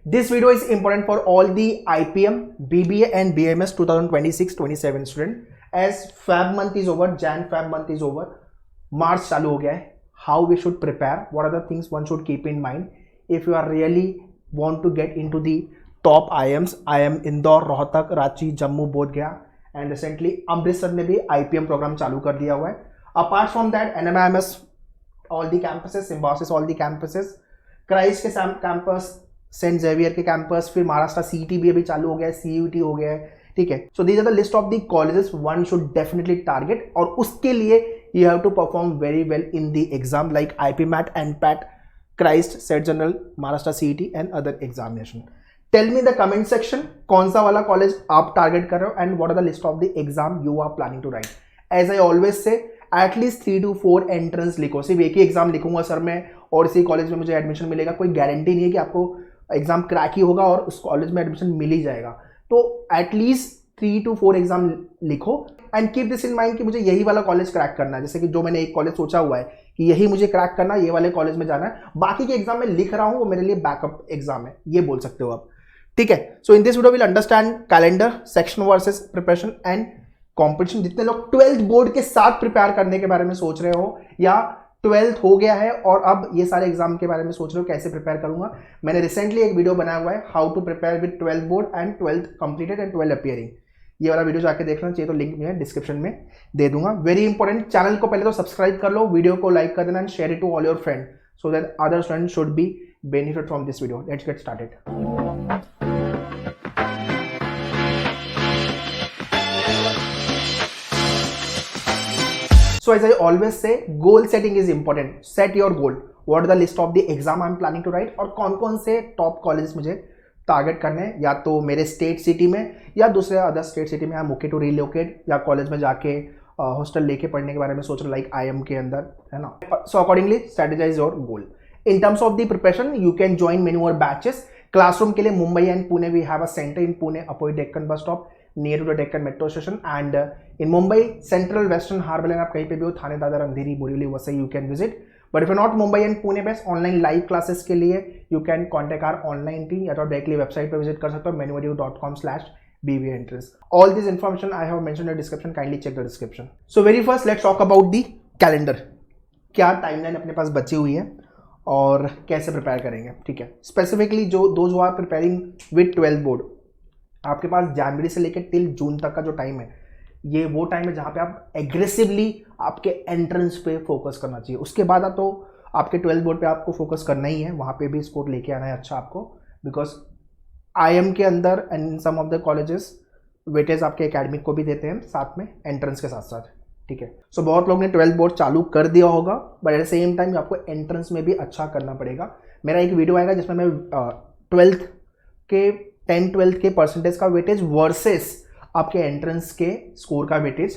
This video is important for all the IPM, BBA and BMS 2026-27 student. As Feb month is over, Jan-Feb month is over, March चालू हो गया है. How we should prepare? What are the things one should keep in mind if you are really want to get into the top IIMs? IIM Indore, Rohtak, Ranchi, Jammu, Bodhgaya and recently Amritsar ने भी IPM programme चालू कर दिया हुआ है. Apart from that, NMIMS all the campuses, Symbiosis all the campuses, Christ के campus, Saint Xavier के campus, फिर महाराष्ट्र CET भी अभी चालू हो गया है, CUT हो गया है. ठीक है, so these are the list of the colleges one should definitely target, और उसके लिए you have to perform very well in the exam like IPMAT, NPAT, Christ, SET general, Maharashtra CET and other examination. Tell me the comment section कौन सा वाला college आप target कर रहे हो and what are the list of the exam you are planning to write. As I always से at least 3 to 4 entrance लिखो. सिर्फ एक ही एग्जाम लिखूंगा सर मैं और इसी कॉलेज में मुझे एडमिशन मिलेगा, कोई गारंटी नहीं है कि आपको एग्जाम क्रैक ही होगा और उस कॉलेज में एडमिशन मिल ही जाएगा. तो एटलीस्ट 3 to 4 एग्जाम लिखो and keep this in mind कि मुझे यही वाला कॉलेज क्रैक करना है. जैसे कि जो मैंने एक कॉलेज सोचा हुआ है कि यही मुझे क्रैक करना है, ये वाले कॉलेज में जाना है, बाकी के एग्जाम में लिख रहा हूं वो मेरे लिए बैकअप एग्जाम है, ये बोल सकते हो आप. ठीक है, so in this video will understand calendar, section versus preparation and competition. जितने लोग 12th बोर्ड के साथ प्रिपेयर करने के बारे में सोच रहे हो या 12th हो गया है और अब ये सारे एग्जाम के बारे में सोच रहे हो कैसे प्रिपेयर करूंगा, मैंने रिसेंटली एक वीडियो बनाया हुआ है how to prepare with 12th board and 12th completed and 12 appearing. ये वाला वीडियो जाके देखना चाहिए तो लिंक मैं डिस्क्रिप्शन में दे दूंगा. वेरी इंपॉर्टेंट, चैनल को पहले तो सब्सक्राइब कर लो, वीडियो को लाइक कर देना and share it to all your friend so that other students should be benefit from this video. Let's get started. So as I always say, goal setting is important. Set your goal. What are the list of the exam I'm planning to write? और कौन कौन से top college मुझे target करने हैं, या तो मेरे स्टेट सिटी में या दूसरे अदर स्टेट सिटी में. I am okay to relocate या कॉलेज में जाके हॉस्टल लेके पढ़ने के बारे में सोच रहा हूँ लाइक IIM के अंदर, है ना. So accordingly strategize your goal. In terms of the preparation you can join many more batches. Classroom के लिए Mumbai and Pune we have a centre in Pune, opposite Deccan bus stop near to the Deccan metro station, and in Mumbai central western harbour line, आप कहीं पे भी हो, Thane, Dadar, Andheri, Borivali, Vasai, you can visit. But if you not Mumbai and Pune best, online live classes के लिए you can contact our online team या तो directly website पर विजिट कर सकते हो menuedu.com/BBA entrance. All this information I have mentioned in the description, kindly check the description. So very first let's talk about the calendar. क्या timeline अपने पास बची हुई है और कैसे प्रिपेयर करेंगे. ठीक है, स्पेसिफिकली जो are preparing with 12th board, आपके पास जनवरी से लेकर टिल जून तक का जो टाइम है, ये वो टाइम है जहाँ पे आप एग्रेसिवली आपके एंट्रेंस पे फोकस करना चाहिए. उसके बाद तो आपके 12th बोर्ड पे आपको फोकस करना ही है, वहाँ पे भी स्कोर लेके आना है अच्छा आपको, बिकॉज IIM के अंदर and some of the colleges weightage आपके एकेडमिक को भी देते हैं साथ में एंट्रेंस के साथ साथ. ठीक है, सो बहुत लोग ने 12th बोर्ड चालू कर दिया होगा, but at the same time आपको एंट्रेंस में भी अच्छा करना पड़ेगा. मेरा एक वीडियो आएगा जिसमें मैं 12th के 10-12th के परसेंटेज का वेटेज वर्सेस आपके एंट्रेंस के स्कोर का वेटेज,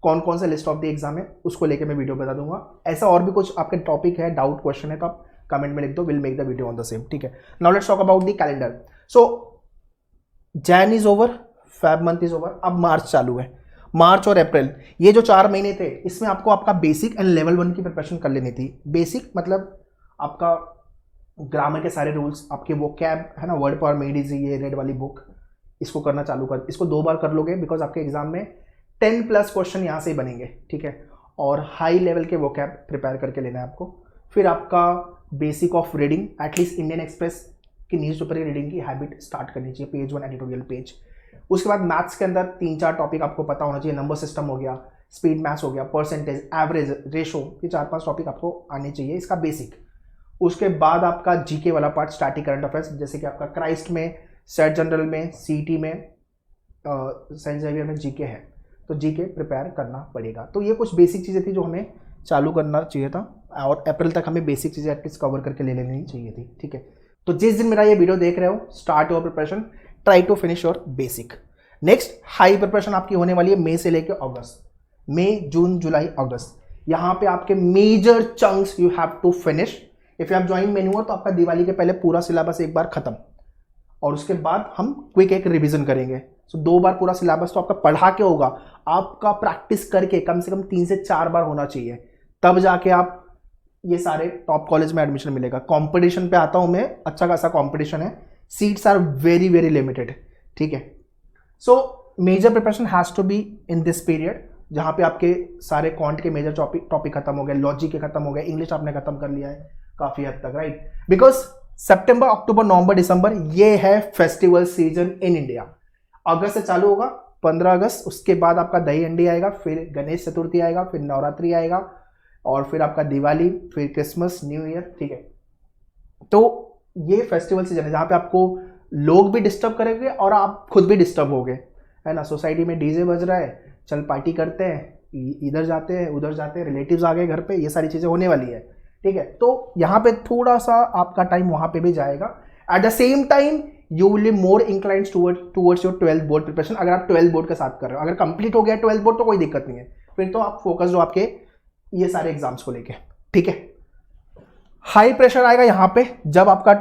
कौन कौन से लिस्ट ऑफ द एग्जाम है उसको लेके मैं वीडियो बता दूंगा. ऐसा और भी कुछ आपके टॉपिक है, डाउट क्वेश्चन है तो आप कमेंट में लिख दो, will make the video on the same. ठीक है, now let's talk about the calendar. So Jain is over, Feb month is over, अब मार्च चालू है. मार्च और अप्रैल ये जो 4 महीने थे, इसमें आपको आपका बेसिक एंड लेवल 1 की प्रिपरेशन कर लेनी थी. बेसिक मतलब आपका ग्रामर के सारे रूल्स, आपके वो कैब है ना, वर्ड पावर मेड इजी, ये रेड वाली बुक, इसको करना चालू कर, इसको 2 बार कर लोगे बिकॉज आपके एग्जाम में 10+ क्वेश्चन यहाँ से ही बनेंगे. ठीक है, और हाई लेवल के वो कैब प्रिपेयर करके लेना है आपको. फिर आपका basic of reading, at least Indian express की न्यूज़पेपर की रीडिंग की हैबिट स्टार्ट करनी चाहिए, पेज 1 एडिटोरियल पेज. उसके बाद मैथ्स के अंदर 3-4 टॉपिक आपको पता होना चाहिए. नंबर सिस्टम हो गया, स्पीड मैथ्स हो गया, परसेंटेज, एवरेज, रेशो, ये 4-5 टॉपिक आपको आने चाहिए, इसका बेसिक. उसके बाद आपका जीके वाला पार्ट, स्टैटिक करंट अफेयर्स, जैसे कि आपका क्राइस्ट में, सेट जनरल में, CET में, सेंट जेवियर में जीके है, तो जीके प्रिपेयर करना पड़ेगा. तो ये कुछ बेसिक चीज़ें थी जो हमें चालू करना चाहिए था, और अप्रैल तक हमें बेसिक चीज़ें एटलीस्ट कवर करके ले लेनी चाहिए थी. ठीक है, तो जिस दिन मेरा ये वीडियो देख रहे हो, start your preparation, try to finish your basic. Next high preparation आपकी होने वाली है मई से लेकर अगस्त. मई, जून, जुलाई, अगस्त, यहाँ पे आपके major chunks you have to finish. If you have join मेन्यूअर तो आपका दिवाली के पहले पूरा सिलेबस एक बार खत्म, और उसके बाद हम क्विक एक रिवीजन करेंगे. सो 2 बार पूरा सिलेबस तो आपका पढ़ा के होगा, आपका प्रैक्टिस करके कम से कम 3 से 4 बार होना चाहिए, तब जाके आप ये सारे टॉप कॉलेज में एडमिशन मिलेगा. कंपटीशन पे आता हूं मैं, अच्छा खासा कंपटीशन है. Seats are very very limited, ठीक है। So major preparation has to be in this period, जहाँ पे आपके सारे क्वांट के मेजर टॉपिक खत्म हो गए, लॉजिक के खत्म हो गए, इंग्लिश आपने खत्म कर लिया है काफ़ी हद तक, राइट। बिकॉज सितंबर, अक्टूबर, नवंबर, दिसंबर ये है फेस्टिवल सीजन इन इंडिया। अगस्त से चालू होगा, 15 अगस्त, उसके बाद आपका दही हंडी आएगा, फिर गणेश चतुर्थी आएगा, फिर नवरात्रि आएगा, और फिर आपका दिवाली, फिर क्रिसमस, न्यू ईयर, ठीक है। तो ये फेस्टिवल सीजन है जहाँ पे आपको लोग भी डिस्टर्ब करेंगे और आप खुद भी डिस्टर्ब होगे, है ना। सोसाइटी में डीजे बज रहा है, चल पार्टी करते हैं, इधर जाते हैं उधर जाते हैं, रिलेटिव्स आ गए घर पे, ये सारी चीज़ें होने वाली है, ठीक है। तो यहाँ पे थोड़ा सा आपका टाइम वहाँ पे भी जाएगा। At the same time you will be more inclined towards your 12th board preparation. अगर आप 12th बोर्ड के साथ कर रहे हो, अगर कंप्लीट हो गया 12th बोर्ड तो कोई दिक्कत नहीं है, फिर तो आप फोकस हो आपके ये सारे एग्जाम्स को लेके, ठीक है। हाई प्रेशर आएगा यहाँ पे जब आपका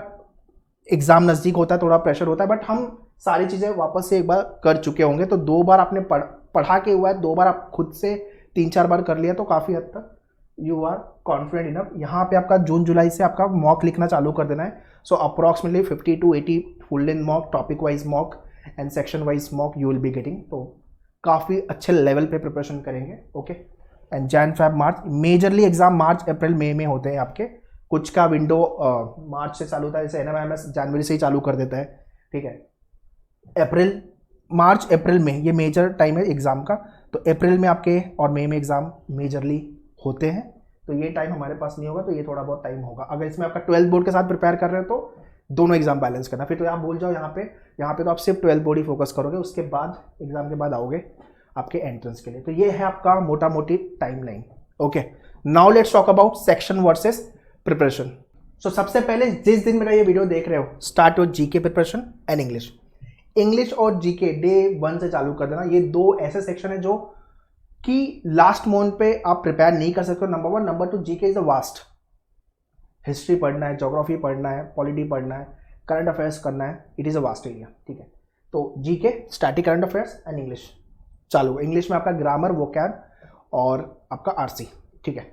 एग्जाम नजदीक होता है, थोड़ा प्रेशर होता है, बट हम सारी चीज़ें वापस से एक बार कर चुके होंगे, तो 2 बार आपने पढ़ा के हुआ है, 2 बार आप खुद से 3-4 बार कर लिया, तो काफ़ी हद तक यू आर कॉन्फिडेंट इनफ। यहाँ पे आपका जून जुलाई से आपका मॉक लिखना चालू कर देना है। So approximately 50 to 80 full length mock, topic wise mock and section wise mock you will be getting. तो काफ़ी अच्छे लेवल पे प्रिपरेशन करेंगे, okay. And Jan Feb March, majorly exam March April May में होते हैं आपके, कुछ का विंडो मार्च से चालू होता है, जैसे NMIMS जनवरी से ही चालू कर देता है, ठीक है। अप्रैल, मार्च अप्रैल में ये मेजर टाइम है एग्ज़ाम का, तो अप्रैल में आपके और मई में एग्ज़ाम मेजरली होते हैं, तो ये टाइम हमारे पास नहीं होगा, तो ये थोड़ा बहुत टाइम होगा। अगर इसमें आपका 12th बोर्ड के साथ प्रिपेयर कर रहे हो तो दोनों एग्जाम बैलेंस करना, फिर तो आप भूल जाओ यहाँ पे तो आप सिर्फ 12th बोर्ड ही फोकस करोगे, उसके बाद एग्जाम के बाद आओगे आपके एंट्रेंस के लिए। तो ये है आपका मोटा मोटी timeline, okay. Now let's talk about section versus preparation. So सबसे पहले जिस दिन मेरा ये वीडियो देख रहे हो, start your GK preparation and English. English और जीके डे 1 से चालू कर देना। ये 2 ऐसे सेक्शन है जो कि लास्ट मोमेंट पे आप प्रिपेयर नहीं कर सकते हो, number 1। Number 2, GK is a vast. History पढ़ना है, ज्योग्राफी पढ़ना है, पॉलिटी पढ़ना है, करंट अफेयर्स करना है, it is a vast area, ठीक है। तो GK, static current affairs and English चालू। इंग्लिश में आपका ग्रामर, वोकैब और आपका आरसी, ठीक है।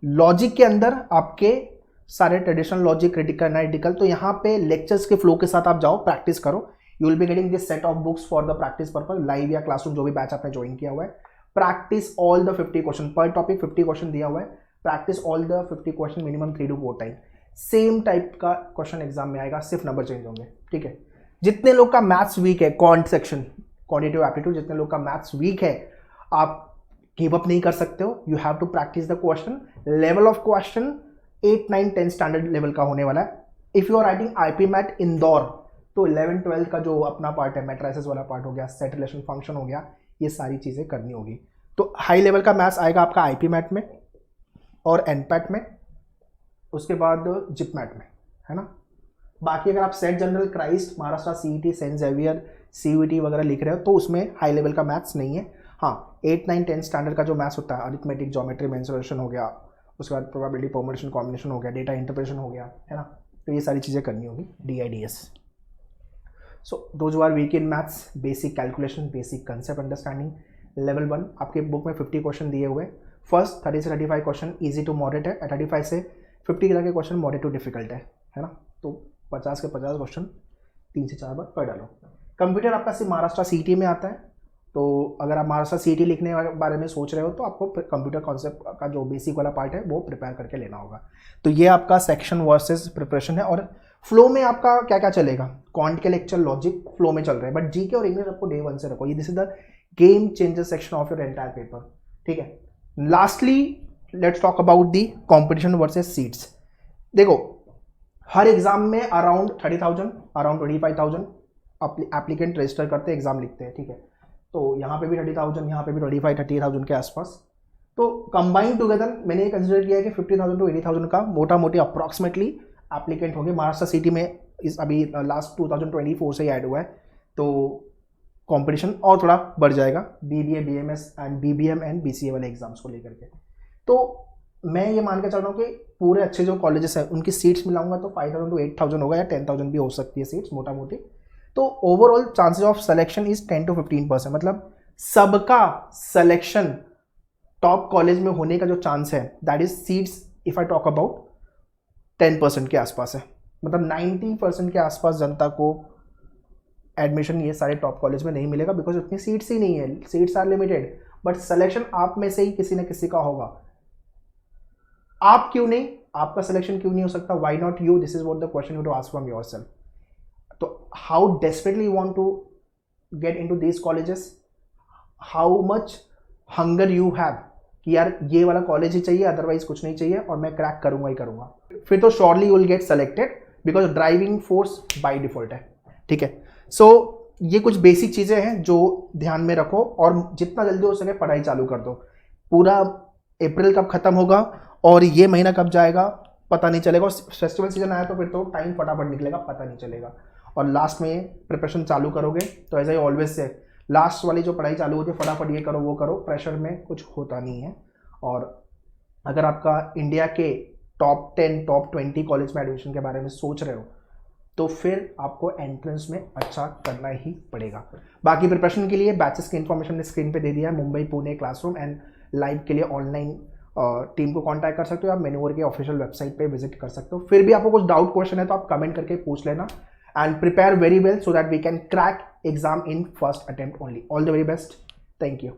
लॉजिक के अंदर आपके सारे ट्रेडिशनल लॉजिक, क्रिटिकल, एनालिटिकल, तो यहाँ पे लेक्चर्स के फ्लो के साथ आप जाओ, प्रैक्टिस करो। You will be getting this set of books for the practice purpose, live या क्लासरूम जो भी बैच आपने ज्वाइन किया हुआ है। प्रैक्टिस ऑल द 50 क्वेश्चन पर टॉपिक, 50 क्वेश्चन दिया हुआ है, practice all the 50 question minimum 3 to 4 time. Same type का क्वेश्चन एग्जाम में आएगा, सिर्फ नंबर चेंज होंगे, ठीक है। जितने लोग का मैथ्स वीक है, क्वांट सेक्शन, क्वांटिटेटिव एप्टीट्यूड, जितने लोग का मैथ्स वीक है, आप गिव अप नहीं कर सकते हो। You have to practice the question. Level of question 8, 9, 10 standard level का होने वाला है। If you are writing IPMAT Indore, तो 11, 12 का जो अपना पार्ट है, मैट्रिसेस वाला पार्ट हो गया, सेट रिलेशन फंक्शन हो गया, ये सारी चीज़ें करनी होगी। तो हाई लेवल का मैथ्स आएगा आपका आईपी मैट में और एनपैट में, उसके बाद जिप मैट में, है ना। बाकी अगर आप SET general, Christ, Maharashtra, CET, saint Xavier, CUET वगैरह लिख रहे हो तो उसमें हाई लेवल का मैथ्स नहीं है। हाँ, 8, 9, 10 स्टैंडर्ड का जो मैथ्स होता है, अरिथमेटिक, ज्योमेट्री, मेंसुरेशन हो गया, उसके बाद प्रोबेबिलिटी, परमुटेशन, कॉम्बिनेशन हो गया, डेटा इंटरप्रेशन हो गया, है ना। तो ये सारी चीज़ें करनी होगी, DIDS। So those who are weak in maths, basic calculation, basic concept understanding, level 1 आपके बुक में 50 क्वेश्चन दिए हुए। फर्स्ट 30 से 35 क्वेश्चन ईजी टू मॉडरेट है, 35 से 50 तक के क्वेश्चन मॉडरेट टू डिफिकल्ट है ना। तो 50 के 50 क्वेश्चन 3 से 4 बार पढ़ डालो। कंप्यूटर आपका सिर्फ महाराष्ट्र सीईटी में आता है, तो अगर आप महाराष्ट्र सीईटी लिखने के बारे में सोच रहे हो तो आपको कंप्यूटर कॉन्सेप्ट का जो बेसिक वाला पार्ट है वो प्रिपेयर करके लेना होगा। तो ये आपका सेक्शन वर्सेस प्रिपरेशन है। और फ्लो में आपका क्या क्या चलेगा, क्वांट के लेक्चर, लॉजिक फ्लो में चल रहे हैं, बट जीके और इंग्लिश आपको डे 1 से रखो। ये this is the game changer section of your entire paper, ठीक है। Lastly let's talk about the competition versus seats. देखो, हर एग्जाम में अराउंड 30,000, अराउंड 25,000 एप्लीकेंट रजिस्टर करते हैं, एग्जाम लिखते हैं, ठीक है। तो यहाँ पे भी 30,000, यहाँ पे भी 25-30,000 के आसपास। तो कंबाइन टुगेदर मैंने ये कंसिडर किया है कि 50,000 to 80,000 का मोटा मोटी अप्रॉक्सीमेटली एप्लीकेंट होंगे। महाराष्ट्र सिटी में इस अभी लास्ट 2024 से ही ऐड हुआ है, तो कंपटीशन और थोड़ा बढ़ जाएगा BBA, BMS and BBM and BCA वाले एग्जाम्स को लेकर के। तो मैं ये मान के चल रहा हूँ कि पूरे अच्छे जो कॉलेजेस हैं उनकी सीट्स मिलाऊंगा तो 5,000 to 8,000 होगा, या 10,000 भी हो सकती है सीट्स मोटा मोटी। तो overall chances of selection is 10 to 15%, मतलब सबका सिलेक्शन टॉप कॉलेज में होने का जो चांस है that is seats if I talk about 10% के आसपास है। मतलब 90% के आसपास जनता को एडमिशन ये सारे टॉप कॉलेज में नहीं मिलेगा, बिकॉज उतनी सीट्स ही नहीं है, seats are limited. But selection आप में से ही किसी न किसी का होगा। आप क्यों नहीं, आपका सिलेक्शन क्यों नहीं हो सकता? Why not you? This is what the question you to ask from yourself. तो how desperately you want to get into these colleges, how much hunger you have कि यार ये वाला कॉलेज ही चाहिए, अदरवाइज कुछ नहीं चाहिए और मैं क्रैक करूंगा ही करूंगा, फिर तो surely you will get selected, because driving force by default है। ठीक है, सो ये कुछ बेसिक चीज़ें हैं जो ध्यान में रखो, और जितना जल्दी हो सके पढ़ाई चालू कर दो। पूरा अप्रैल कब खत्म होगा और ये महीना कब जाएगा पता नहीं चलेगा, फेस्टिवल सीजन आया तो फिर तो टाइम फटाफट निकलेगा, पता नहीं चलेगा। और लास्ट में प्रिपरेशन चालू करोगे तो as I always say, last वाली जो पढ़ाई चालू होती है फटाफट ये करो वो करो, प्रेशर में कुछ होता नहीं है। और अगर आपका इंडिया के टॉप 10 टॉप 20 कॉलेज में एडमिशन के बारे में सोच रहे हो तो फिर आपको एंट्रेंस में अच्छा करना ही पड़ेगा। बाकी प्रिपरेशन के लिए बैचेस की इन्फॉर्मेशन ने स्क्रीन पे दे दिया है, Mumbai Pune classroom, and live के लिए ऑनलाइन टीम को कांटेक्ट कर सकते हो, आप मेन्यूवर के ऑफिशियल वेबसाइट पे विजिट कर सकते हो। फिर भी आपको कुछ डाउट क्वेश्चन है तो आप कमेंट करके पूछ लेना, and prepare very well so that we can crack exam in first attempt only. All the very best, thank you.